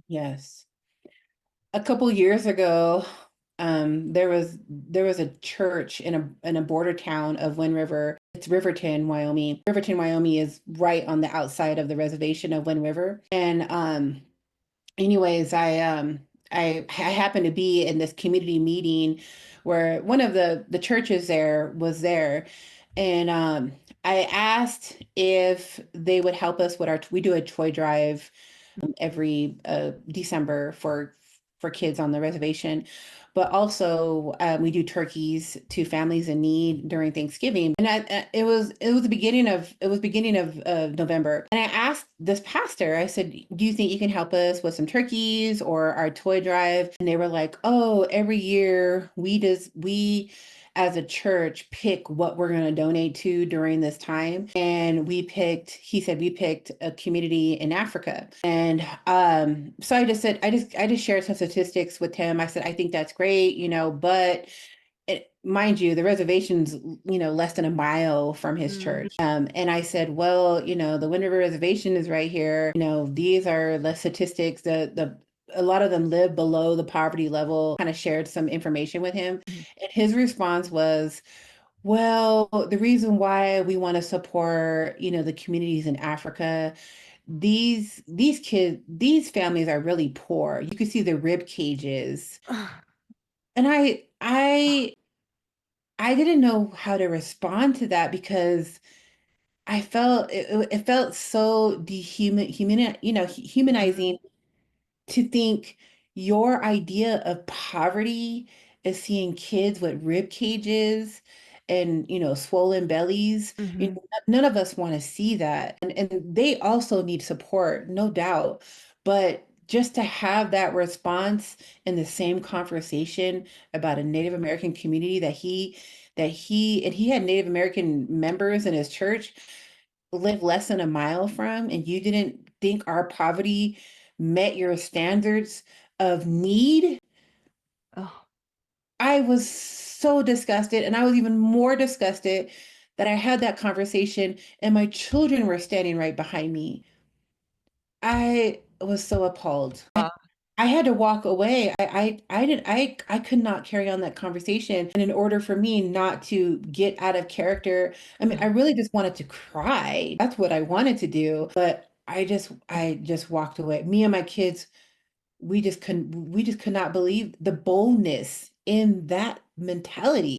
Yes. A couple years ago, there was a church in a border town of Wind River. It's Riverton, Wyoming. Riverton, Wyoming is right on the outside of the reservation of Wind River. And anyways, I happened to be in this community meeting where one of the churches there was there, and I asked if they would help us with our we do a toy drive every December for kids on the reservation. But also, we do turkeys to families in need during Thanksgiving, and it was the beginning of November, and I asked this pastor. I said, "Do you think you can help us with some turkeys or our toy drive?" And they were like, "Oh, every year we as a church pick what we're going to donate to during this time." And he said, we picked a community in Africa. And so I just said, I just shared some statistics with him. I said, I think that's great, but mind you, the reservation's, less than a mile from his Mm. church. And I said, well, the Wind River Reservation is right here. These are the statistics. A lot of them live below the poverty level. Kind of shared some information with him, Mhm. and his response was, well, the reason why we want to support, the communities in Africa, these families are really poor. You can see the rib cages. And I didn't know how to respond to that because I felt it felt so Mm. humanizing to think your idea of poverty is seeing kids with rib cages and swollen bellies. Mhm. None of us want to see that, and they also need support, no doubt. But just to have that response in the same conversation about a Native American community that he had Native American members in his church live less than a mile from, and you didn't think our poverty met your standards of need. Oh. I was so disgusted, and I was even more disgusted that I had that conversation and my children were standing right behind me. I was so appalled. Uh, I had to walk away. I could not carry on that conversation. And in order for me not to get out of character, I mean, I really just wanted to cry. That's what I wanted to do. But I just walked away. Me and my kids, we just could not believe the boldness in that mentality.